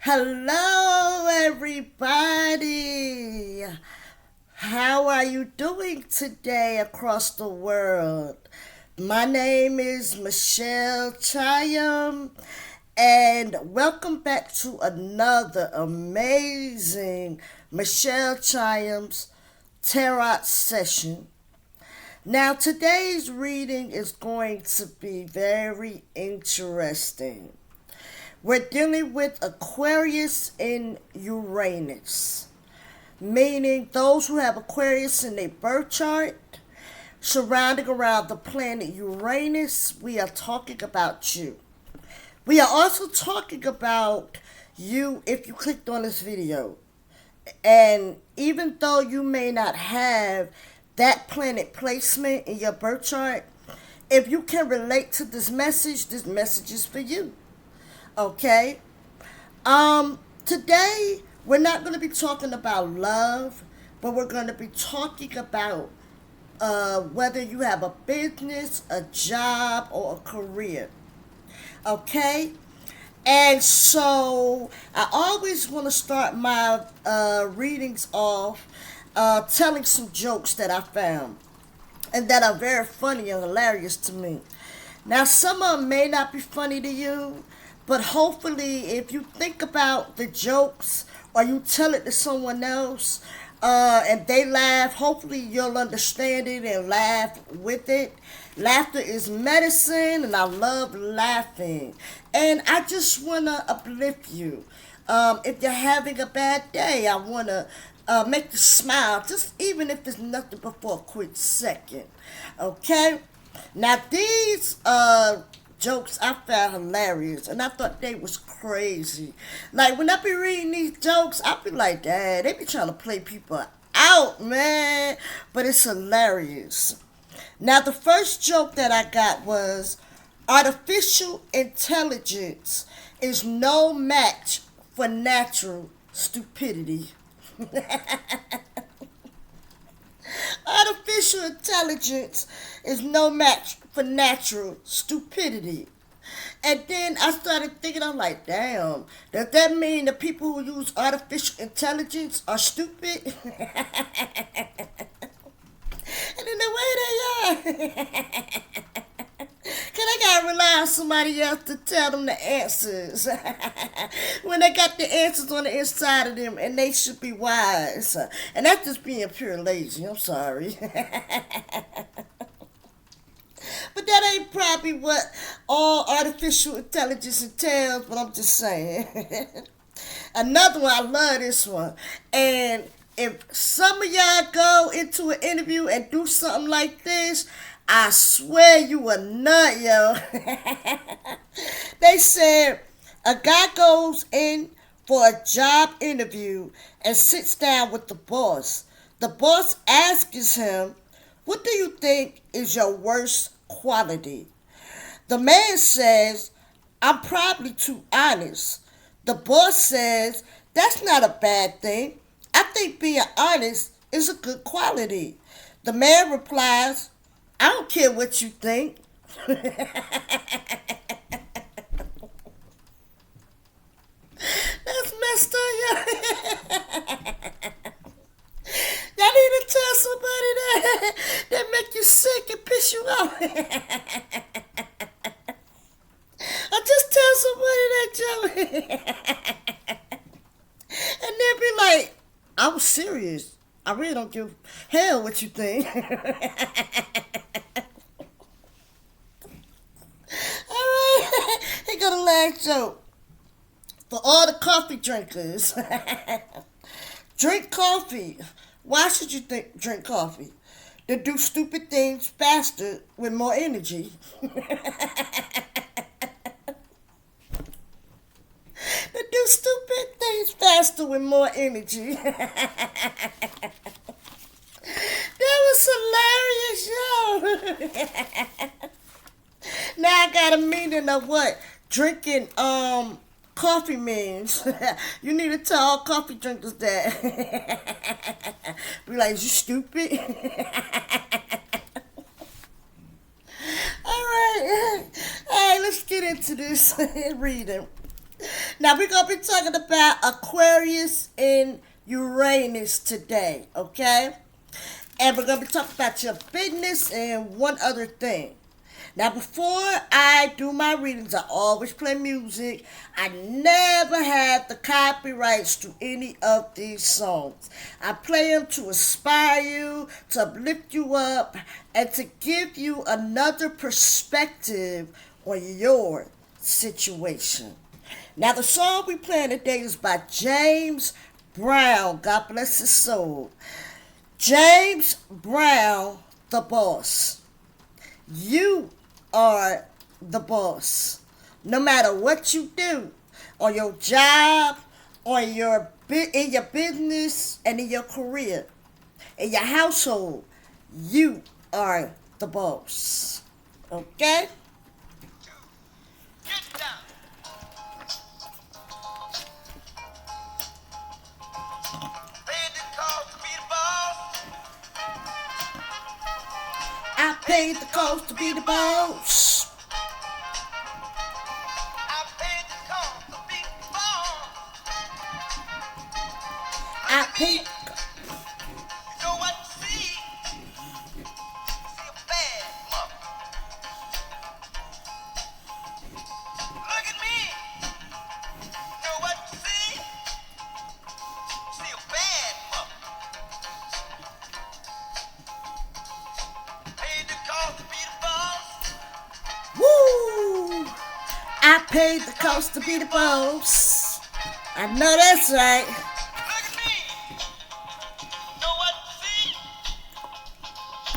Hello, everybody. How are you doing today across the world? My name is Michelle Chaim, and welcome back to another amazing Michelle Chaim's Tarot session. Now, today's reading is going to be very interesting. We're dealing with Aquarius and Uranus, meaning those who have Aquarius in their birth chart, surrounding around the planet Uranus. We are talking about you. We are also talking about you if you clicked on this video. And even though you may not have that planet placement in your birth chart, if you can relate to this message is for you. Okay? Today we're not going to be talking about love, but we're going to be talking about whether you have a business, a job, or a career. Okay? And so I always want to start my readings off telling some jokes that I found and that are very funny and hilarious to me. Now, some of them may not be funny to you, but hopefully, if you think about the jokes or you tell it to someone else and they laugh, hopefully you'll understand it and laugh with it. Laughter is medicine, and I love laughing. And I just want to uplift you. If you're having a bad day, I want to make you smile, just even if it's nothing but for a quick second. Okay? Now, these jokes I found hilarious, and I thought they was crazy. Like, when I be reading these jokes, I be like, dang, they be trying to play people out, man. But it's hilarious. Now, the first joke that I got was, artificial intelligence is no match for natural stupidity. Artificial intelligence is no match for natural stupidity. And then I started thinking, I'm like, damn, does that mean the people who use artificial intelligence are stupid? And in the way they are. Cause they gotta rely on somebody else to tell them the answers. When they got the answers on the inside of them, and they should be wise. And that's just being pure lazy. I'm sorry. But that ain't probably what all artificial intelligence entails, but I'm just saying. Another one, I love this one. And if some of y'all go into an interview and do something like this, I swear you a nut, yo. They said a guy goes in for a job interview and sits down with the boss. The boss asks him, what do you think is your worst quality? The man says, I'm probably too honest. The boss says, that's not a bad thing. I think being honest is a good quality. The man replies, I don't care what you think. That's messed up, y'all. Y'all need to tell somebody that make you sick and piss you off. Or just tell somebody that joke. And they'll be like, I was serious. I really don't give hell what you think. Alright, here go the last joke. For all the coffee drinkers. Drink coffee. Why should you drink coffee? To do stupid things faster with more energy. To do stupid things faster with more energy. That was hilarious, yo. Now I got a meaning of what drinking coffee means. You need to tell all coffee drinkers that. Be like, you stupid? Alright, let's get into this reading. Now we're gonna be talking about Aquarius and Uranus today, okay? And we're gonna be talking about your business and one other thing. Now, before I do my readings, I always play music. I never had the copyrights to any of these songs. I play them to inspire you, to uplift you up, and to give you another perspective on your situation. Now, the song we playing today is by James Brown. God bless his soul. James Brown, the boss. You are the boss. No matter what you do on your job, in your business, and in your career, in your household, you are the boss. Okay? Get down. I paid the cost to be the boss. I paid the cost to be the boss. I paid. You know what you see? See a bad mother. Look at me. You know what you see? See a bad mother. Paid the cost to be the boss. Woo! I paid the cost to be the boss. I know that's right. Look at me. Know what you see?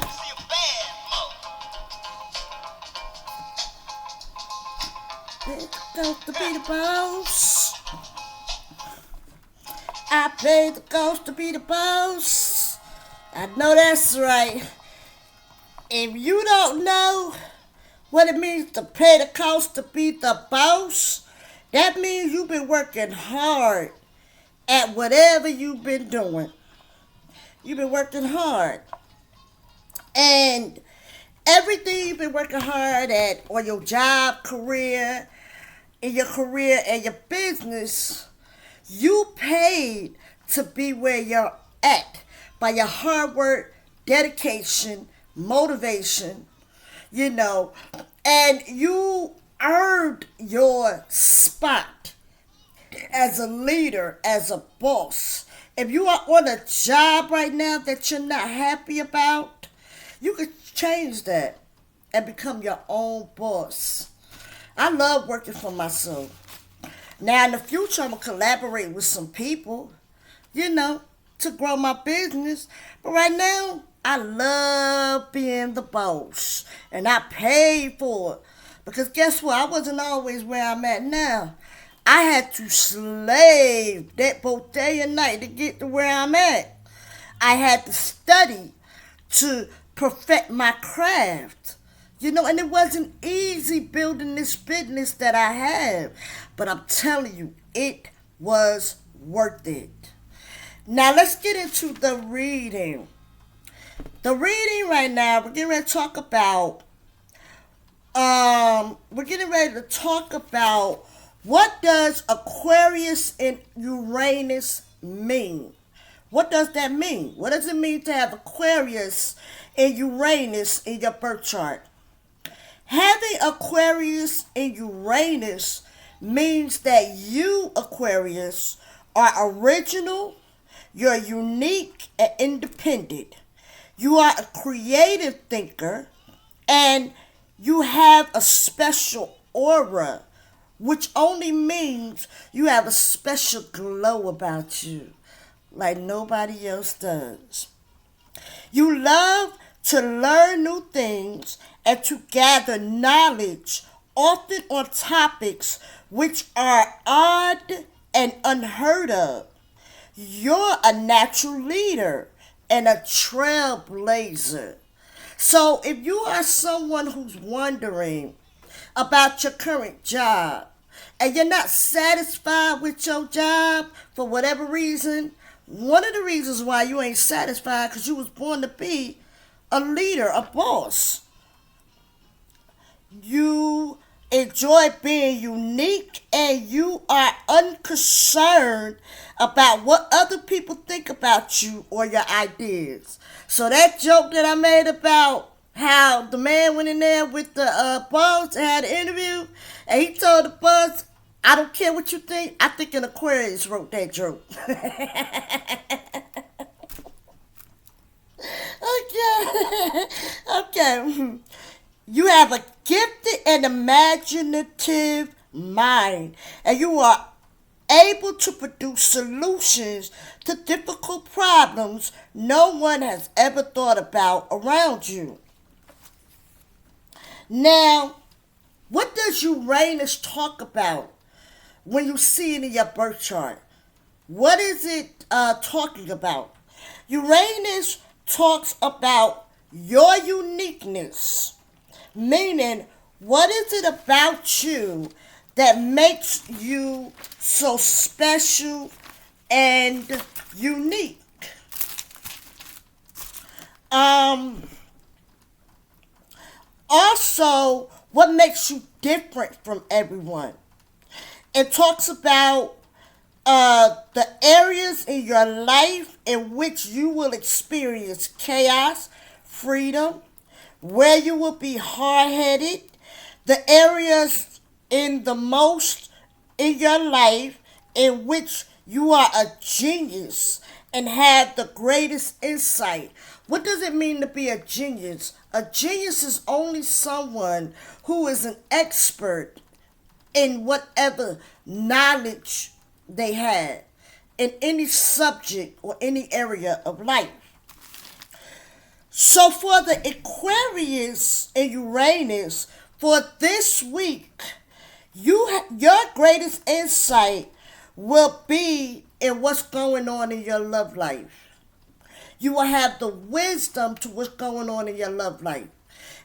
See a bad mother. Paid the cost to be the boss. I paid the cost to be the boss. I know that's right. If you don't know what it means to pay the cost to be the boss, that means you've been working hard at whatever you've been doing. You've been working hard. And everything you've been working hard at on your job, career, in your career and your business, you paid to be where you're at by your hard work, dedication, motivation, and you earned your spot as a leader, as a boss. If you are on a job right now that you're not happy about, you could change that and become your own boss. I love working for myself. Now in the future, I'm going to collaborate with some people, to grow my business. But right now, I love being the boss, and I paid for it. Because guess what? I wasn't always where I'm at now. I had to slave that both day and night to get to where I'm at. I had to study to perfect my craft. And it wasn't easy building this business that I have. But I'm telling you, it was worth it. Now let's get into the reading. The reading right now, we're getting ready to talk about what does Aquarius and Uranus mean? What does that mean? What does it mean to have Aquarius and Uranus in your birth chart? Having Aquarius and Uranus means that you, Aquarius, are original, you're unique and independent. You are a creative thinker, and you have a special aura, which only means you have a special glow about you, like nobody else does. You love to learn new things and to gather knowledge, often on topics which are odd and unheard of. You're a natural leader and a trailblazer. So if you are someone who's wondering about your current job and you're not satisfied with your job for whatever reason, one of the reasons why you ain't satisfied because you was born to be a leader, a boss. You enjoy being unique, and you are unconcerned about what other people think about you or your ideas. So that joke that I made about how the man went in there with the boss and had an interview, and he told the boss, "I don't care what you think. I think an Aquarius wrote that joke." Okay. Okay. You have a gifted and imaginative mind, and you are able to produce solutions to difficult problems no one has ever thought about around you. Now, what does Uranus talk about when you see it in your birth chart? What is it talking about? Uranus talks about your uniqueness, meaning what is it about you that makes you so special and unique? Also, what makes you different from everyone? It talks about the areas in your life in which you will experience chaos, freedom, where you will be hard-headed, the areas in your life in which you are a genius and have the greatest insight. What does it mean to be a genius? A genius is only someone who is an expert in whatever knowledge they have in any subject or any area of life. So for the Aquarius and Uranus, for this week, your greatest insight will be in what's going on in your love life. You will have the wisdom to what's going on in your love life.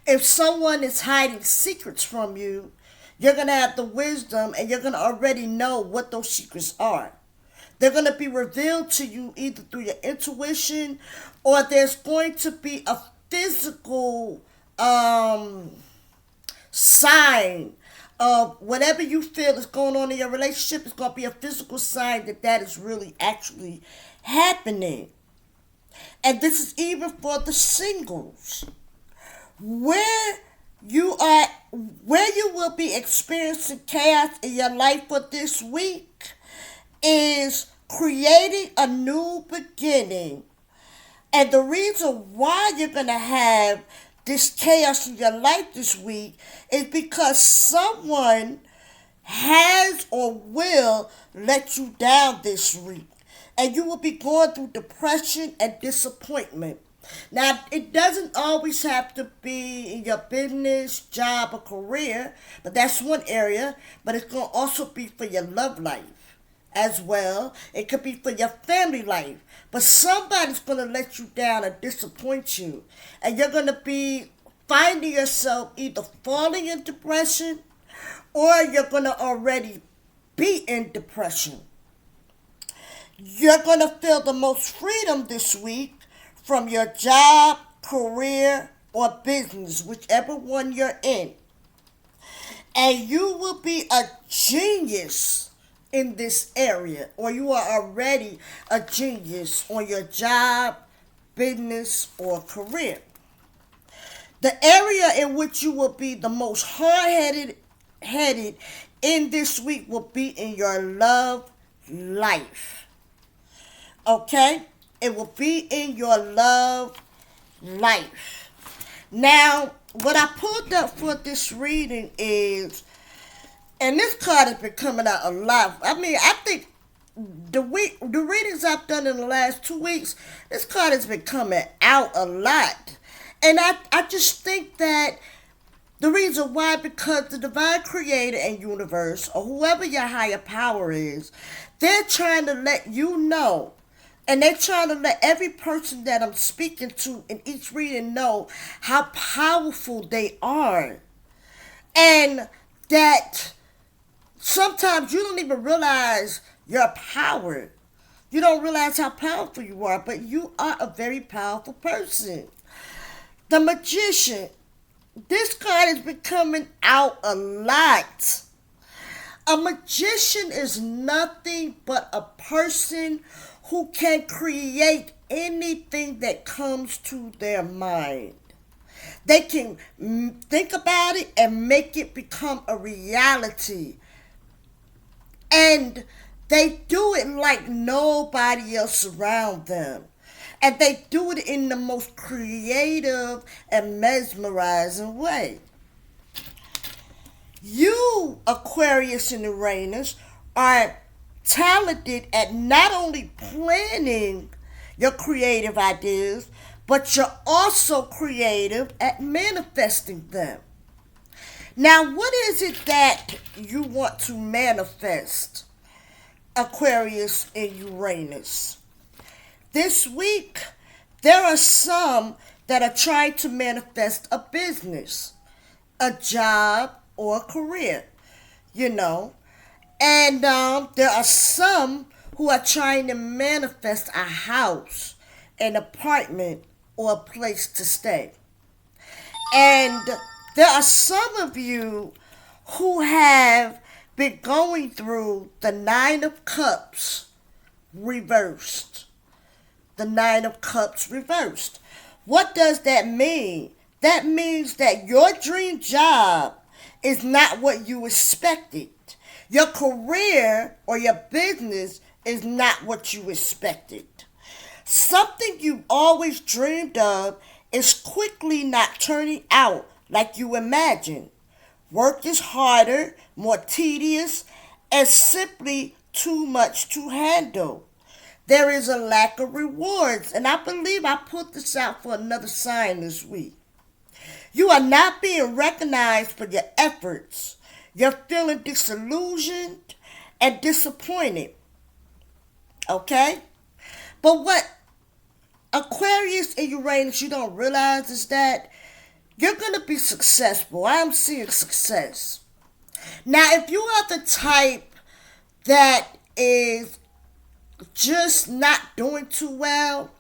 If someone is hiding secrets from you, you're going to have the wisdom and you're going to already know what those secrets are. They're going to be revealed to you either through your intuition, or there's going to be a physical sign of whatever you feel is going on in your relationship. It's going to be a physical sign that is really actually happening. And this is even for the singles. Where you will be experiencing chaos in your life for this week is creating a new beginning. And the reason why you're going to have this chaos in your life this week is because someone has or will let you down this week. And you will be going through depression and disappointment. Now, it doesn't always have to be in your business, job, or career, but that's one area. But it's going to also be for your love life as well. It could be for your family life. But somebody's going to let you down or disappoint you. And you're going to be finding yourself either falling in depression, or you're going to already be in depression. You're going to feel the most freedom this week from your job, career, or business, whichever one you're in. And you will be a genius in this area, or you are already a genius on your job, business, or career. The area in which you will be the most hard-headed in this week will be in your love life. Okay? It will be in your love life. Now, what I pulled up for this reading is, and this card has been coming out a lot. I mean, I think the readings I've done in the last 2 weeks, this card has been coming out a lot. And I just think that the reason why, because the divine creator and universe, or whoever your higher power is, they're trying to let you know, and they're trying to let every person that I'm speaking to in each reading know how powerful they are. And that sometimes you don't even realize your power. You don't realize how powerful you are, but you are a very powerful person. The Magician. This card has been coming out a lot. A magician is nothing but a person who can create anything that comes to their mind. They can think about it and make it become a reality. And they do it like nobody else around them. And they do it in the most creative and mesmerizing way. You, Aquarius and Uranus, are talented at not only planning your creative ideas, but you're also creative at manifesting them. Now, what is it that you want to manifest, Aquarius and Uranus? This week, there are some that are trying to manifest a business, a job, or a career, And there are some who are trying to manifest a house, an apartment, or a place to stay. And there are some of you who have been going through the Nine of Cups reversed. The Nine of Cups reversed. What does that mean? That means that your dream job is not what you expected. Your career or your business is not what you expected. Something you always dreamed of is quickly not turning out like you imagined. Work is harder, more tedious, and simply too much to handle. There is a lack of rewards, and I believe I put this out for another sign this week. You are not being recognized for your efforts. You're feeling disillusioned and disappointed. Okay? But what Aquarius and Uranus you don't realize is that you're going to be successful. I'm seeing success. Now, if you are the type that is just not doing too well,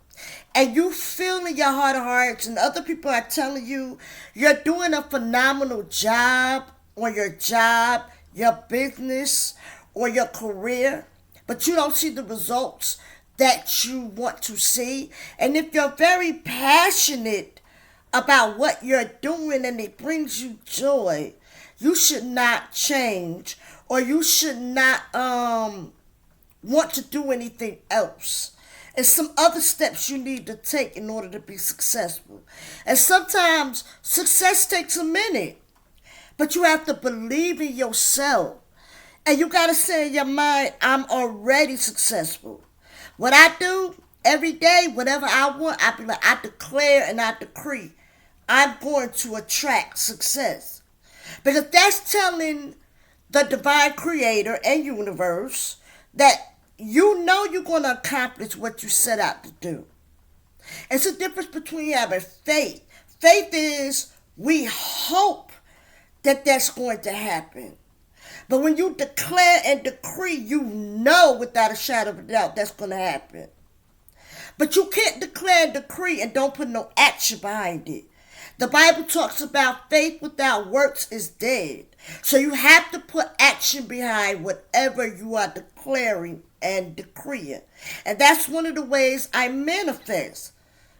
and you feel in your heart of hearts and other people are telling you you're doing a phenomenal job on your job, your business, or your career, but you don't see the results that you want to see, and if you're very passionate about what you're doing and it brings you joy, you should not change, or you should not want to do anything else. And some other steps you need to take in order to be successful. And sometimes success takes a minute, but you have to believe in yourself. And you got to say in your mind, I'm already successful. What I do every day, whatever I want, I be like, I declare and I decree, I'm going to attract success. Because that's telling the divine creator and universe that you know you're going to accomplish what you set out to do. It's a difference between having faith. Faith is we hope that that's going to happen. But when you declare and decree, you know without a shadow of a doubt that's going to happen. But you can't declare and decree and don't put no action behind it. The Bible talks about faith without works is dead. So you have to put action behind whatever you are declaring and decreeing. And that's one of the ways I manifest.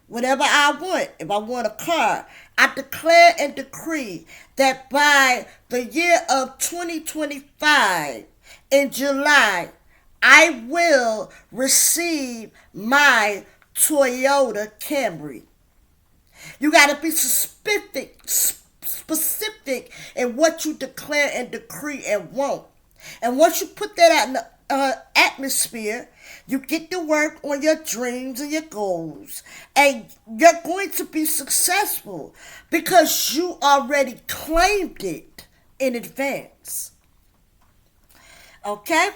Whatever I want, if I want a car, I declare and decree that by the year of 2025, in July, I will receive my Toyota Camry. You got to be specific in what you declare and decree and want. And once you put that out in the atmosphere, you get to work on your dreams and your goals. And you're going to be successful because you already claimed it in advance. Okay?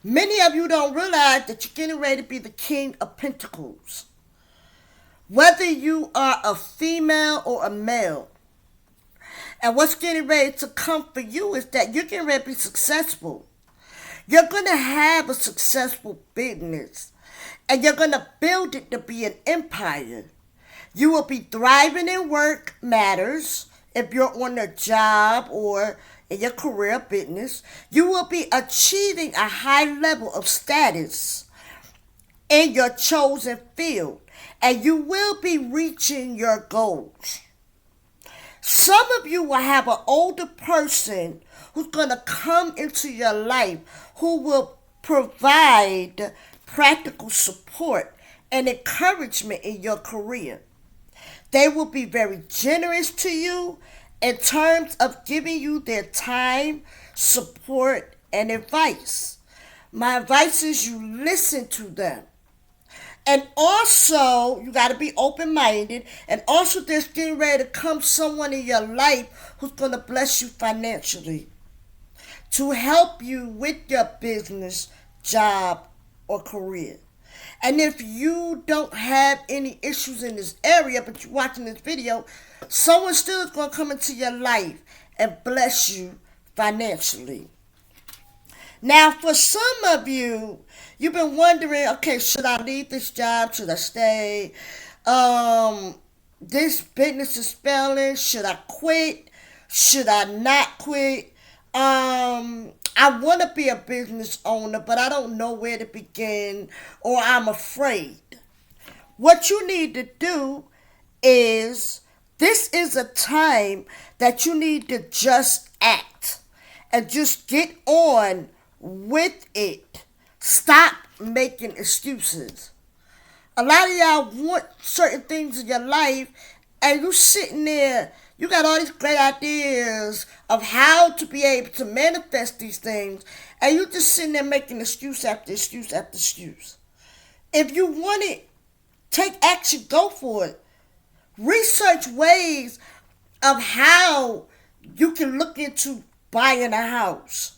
Many of you don't realize that you're getting ready to be the King of Pentacles. Whether you are a female or a male. And what's getting ready to come for you is that you're getting ready to be successful. You're going to have a successful business. And you're going to build it to be an empire. You will be thriving in work matters if you're on a job or in your career business. You will be achieving a high level of status in your chosen field, and you will be reaching your goals. Some of you will have an older person who's going to come into your life who will provide practical support and encouragement in your career. They will be very generous to you in terms of giving you their time, support, and advice. My advice is you listen to them. And also, you got to be open-minded. And also, there's getting ready to come someone in your life who's going to bless you financially to help you with your business, job, or career. And if you don't have any issues in this area, but you're watching this video, someone still is going to come into your life and bless you financially. Now, for some of you, you've been wondering, okay, should I leave this job? Should I stay? This business is failing. Should I quit? Should I not quit? I want to be a business owner, but I don't know where to begin, or I'm afraid. What you need to do is, this is a time that you need to just act and just get on with it. Stop making excuses. A lot of y'all want certain things in your life, and you sitting there, you got all these great ideas of how to be able to manifest these things, and you just sitting there making excuse after excuse after excuse. If you want it, take action, go for it. Research ways of how you can look into buying a house.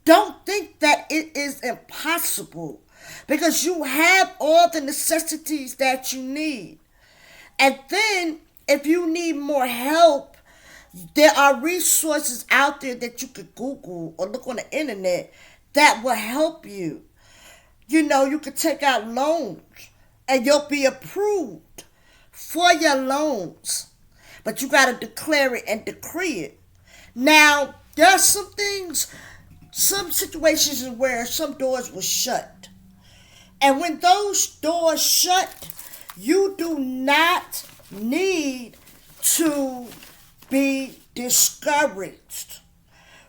Don't think that it is impossible, because you have all the necessities that you need. And then, if you need more help, there are resources out there that you could Google or look on the internet that will help you. You know, you could take out loans and you'll be approved for your loans. But you got to declare it and decree it. Now, there are some things, some situations where some doors were shut. And when those doors shut, you do not need to be discouraged.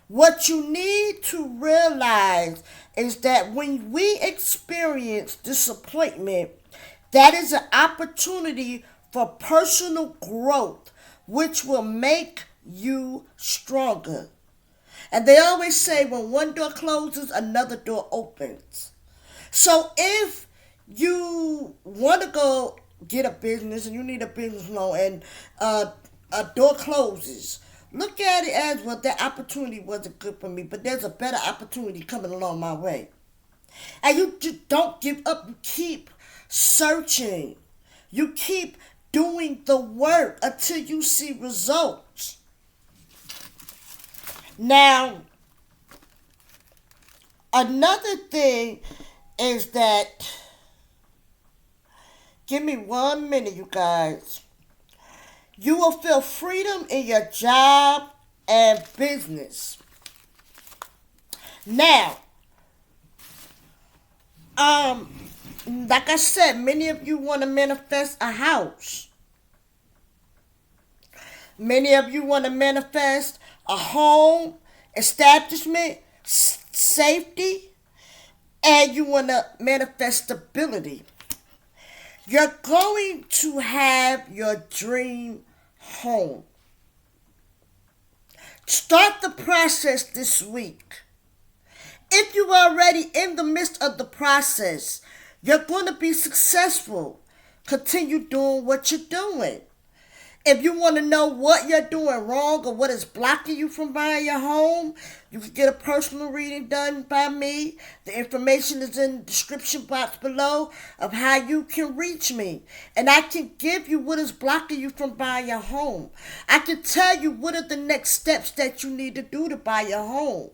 What you need to realize is that when we experience disappointment, that is an opportunity for personal growth, which will make you stronger. And they always say when one door closes, another door opens. So if you want to go get a business and you need a business loan and a door closes, look at it as, well, that opportunity wasn't good for me, but there's a better opportunity coming along my way. And you just don't give up. You keep searching. You keep doing the work until you see results. Now, another thing is that, give me 1 minute, you guys. You will feel freedom in your job and business. Now, like I said, many of you want to manifest a house. Many of you want to manifest a home, establishment, safety, and you want to manifest stability. You're going to have your dream home. Start the process this week. If you're already in the midst of the process, you're going to be successful. Continue doing what you're doing. If you want to know what you're doing wrong or what is blocking you from buying your home, you can get a personal reading done by me. The information is in the description box below of how you can reach me. And I can give you what is blocking you from buying your home. I can tell you what are the next steps that you need to do to buy your home.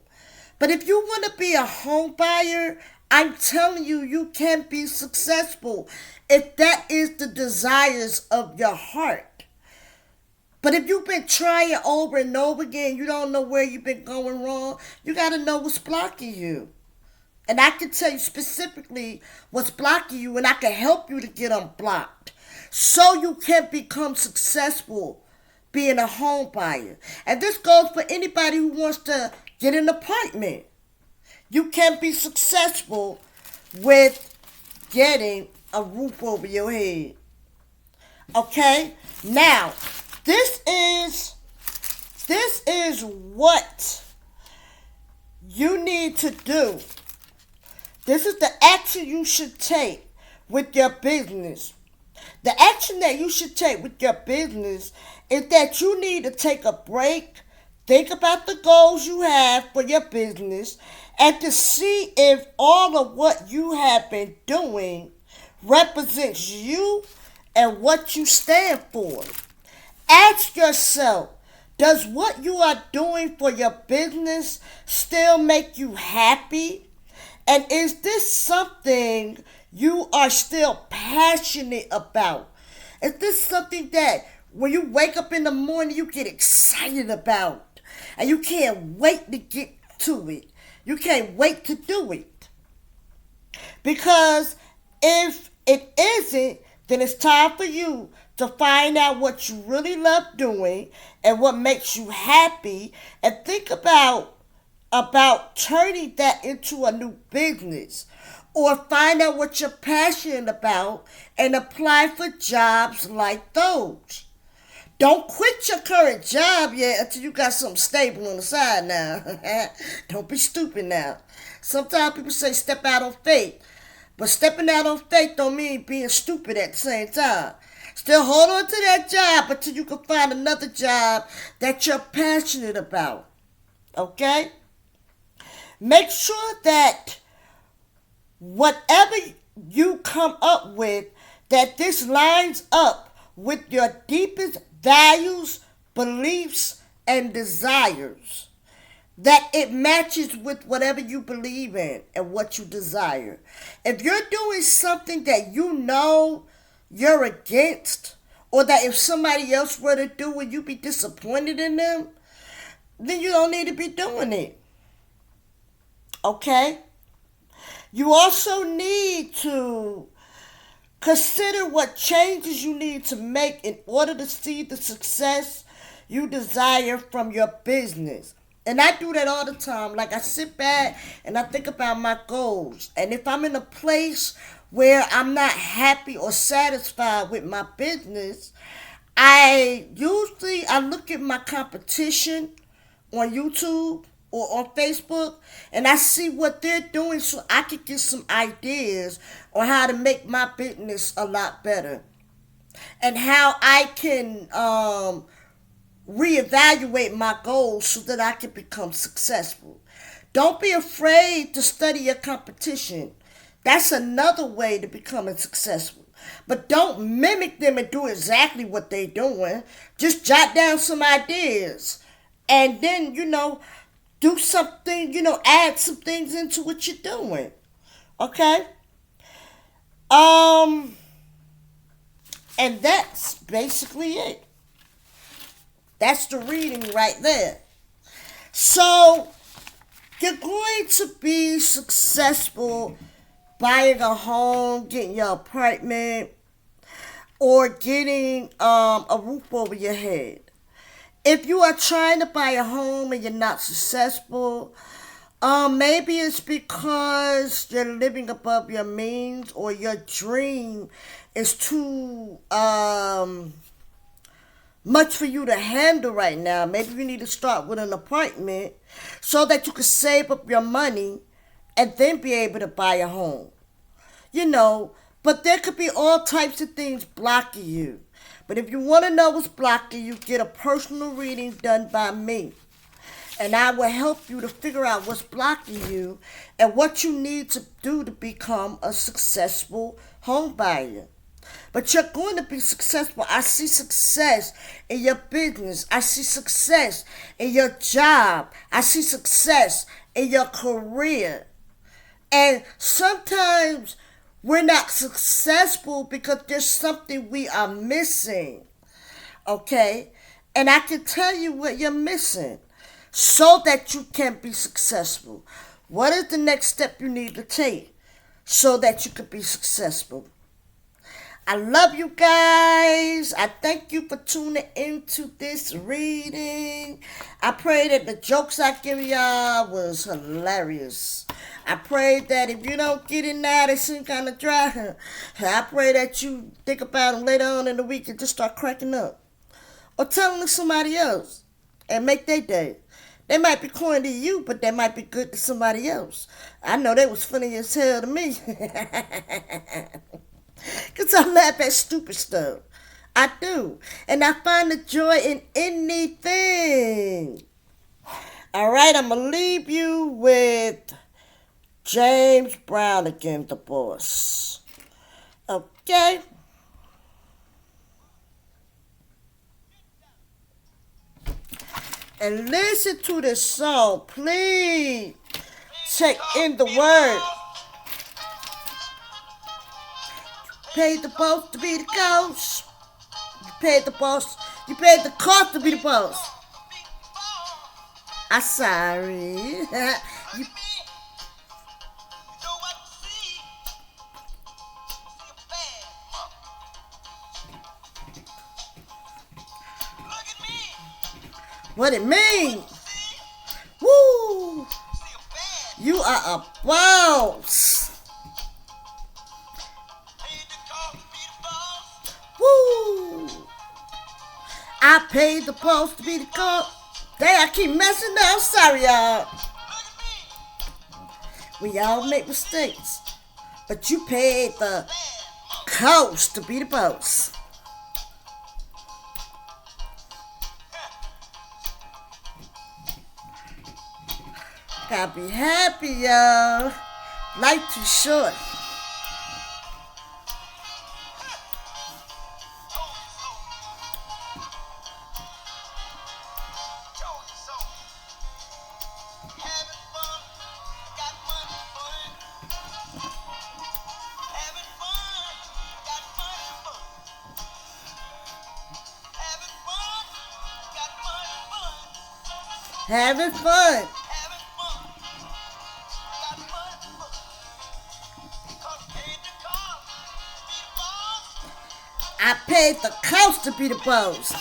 But if you want to be a home buyer, I'm telling you, you can be successful if that is the desires of your heart. But if you've been trying over and over again, you don't know where you've been going wrong, you got to know what's blocking you. And I can tell you specifically what's blocking you, and I can help you to get unblocked so you can become successful being a home buyer. And this goes for anybody who wants to get an apartment. You can be successful with getting a roof over your head. Okay? Now, this is what you need to do. This is the action you should take with your business. The action that you should take with your business is that you need to take a break, think about the goals you have for your business, and to see if all of what you have been doing represents you and what you stand for. Ask yourself, does what you are doing for your business still make you happy? And is this something you are still passionate about? Is this something that when you wake up in the morning you get excited about and you can't wait to get to it? You can't wait to do it. Because if it isn't, then it's time for you to find out what you really love doing and what makes you happy, and think about turning that into a new business, or find out what you're passionate about and apply for jobs like those. Don't quit your current job yet until you got something stable on the side now. Don't be stupid now. Sometimes people say step out on faith, but stepping out on faith don't mean being stupid at the same time. Still hold on to that job until you can find another job that you're passionate about. Okay? Make sure that whatever you come up with, that this lines up with your deepest values, beliefs, and desires. That it matches with whatever you believe in and what you desire. If you're doing something that you know you're against, or that if somebody else were to do it, you'd be disappointed in them, then you don't need to be doing it. Okay? You also need to consider what changes you need to make in order to see the success you desire from your business. And I do that all the time. Like, I sit back and I think about my goals. And if I'm in a place where I'm not happy or satisfied with my business, I look at my competition on YouTube or on Facebook, and I see what they're doing so I can get some ideas on how to make my business a lot better, and how I can reevaluate my goals so that I can become successful. Don't be afraid to study your competition. That's another way to becoming successful. But don't mimic them and do exactly what they're doing. Just jot down some ideas, and then, do something, add some things into what you're doing. Okay? And that's basically it. That's the reading right there. So, you're going to be successful buying a home, getting your apartment, or getting a roof over your head. If you are trying to buy a home and you're not successful, maybe it's because you're living above your means, or your dream is too much for you to handle right now. Maybe you need to start with an apartment so that you can save up your money and then be able to buy a home. But there could be all types of things blocking you. But if you want to know what's blocking you, get a personal reading done by me. And I will help you to figure out what's blocking you and what you need to do to become a successful home buyer. But you're going to be successful. I see success in your business. I see success in your job. I see success in your career. And sometimes we're not successful because there's something we are missing. Okay? And I can tell you what you're missing so that you can be successful. What is the next step you need to take so that you can be successful? I love you guys. I thank you for tuning into this reading. I pray that the jokes I give y'all was hilarious. I pray that if you don't get it now, they seem kind of dry. I pray that you think about them later on in the week and just start cracking up. Or tell them to somebody else and make their day. They might be corny to you, but they might be good to somebody else. I know they was funny as hell to me. Because I laugh at stupid stuff. I do. And I find the joy in anything. All right, I'm going to leave you with James Brown again, the boss. Okay? And listen to this song. Please check in the word. Paid the boss to be the ghost. You paid the boss. You paid the cost to be the boss. I'm sorry. you, what it mean? Woo! You are a boss. Woo! I paid the boss to be the cost. Dang, I keep messing up. I'm sorry, y'all. We all make mistakes. But you paid the cost to be the boss. Gotta be happy, y'all. Life too short. Having fun. I paid the cost to be the boss.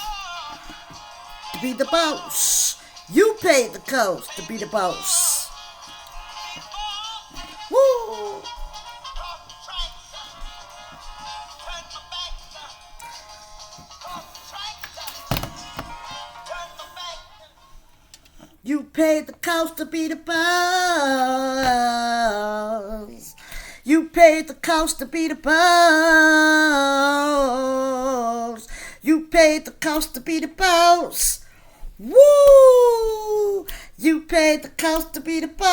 To be the boss. You paid the cost to be the boss. Woo! You paid the cost to be the boss. You paid the cost to be the boss. You paid the cost to be the boss. Woo! You paid the cost to be the boss.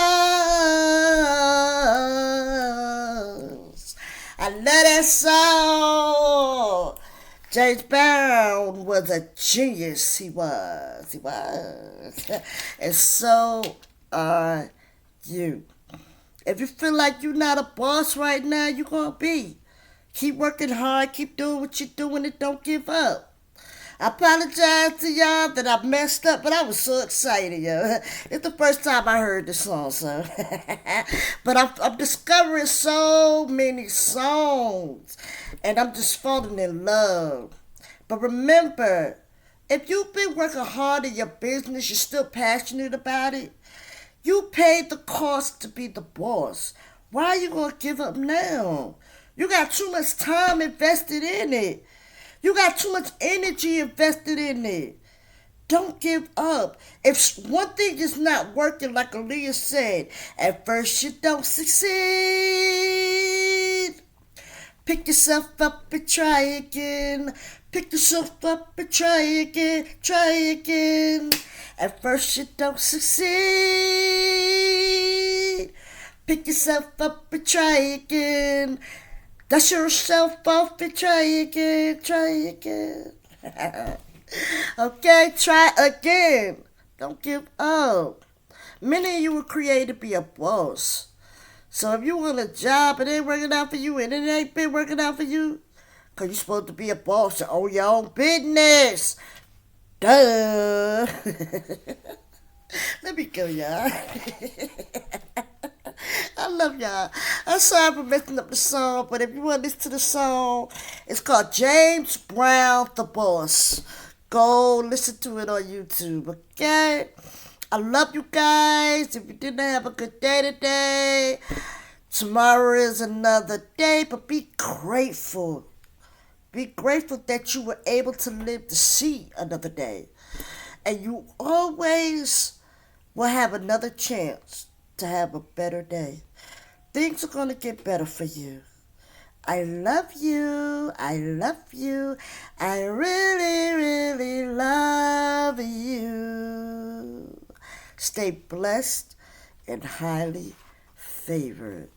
I love that song. James Brown was a genius. He was. And so are you. If you feel like you're not a boss right now, you're going to be. Keep working hard. Keep doing what you're doing and don't give up. I apologize to y'all that I messed up, but I was so excited, yo. It's the first time I heard the song, so. But I'm discovering so many songs, and I'm just falling in love. But remember, if you've been working hard in your business, you're still passionate about it, you paid the cost to be the boss. Why are you going to give up now? You got too much time invested in it. You got too much energy invested in it. Don't give up. If one thing is not working, like Aaliyah said, at first you don't succeed. Pick yourself up and try again. Pick yourself up and try again. Try again. At first you don't succeed. Pick yourself up and try again. Dust yourself off and try again. Try again. Okay, try again. Don't give up. Many of you were created to be a boss. So if you want a job and it ain't working out for you and it ain't been working out for you, because you're supposed to be a boss and own your own business. Duh. Let me go, y'all. I love y'all. I'm sorry for messing up the song, but if you want to listen to the song, it's called James Brown the Boss. Go listen to it on YouTube, okay? I love you guys. If you didn't have a good day today, tomorrow is another day, but be grateful. Be grateful that you were able to live to see another day. And you always will have another chance to have a better day. Things are going to get better for you. I love you. I love you. I really, really love you. Stay blessed and highly favored.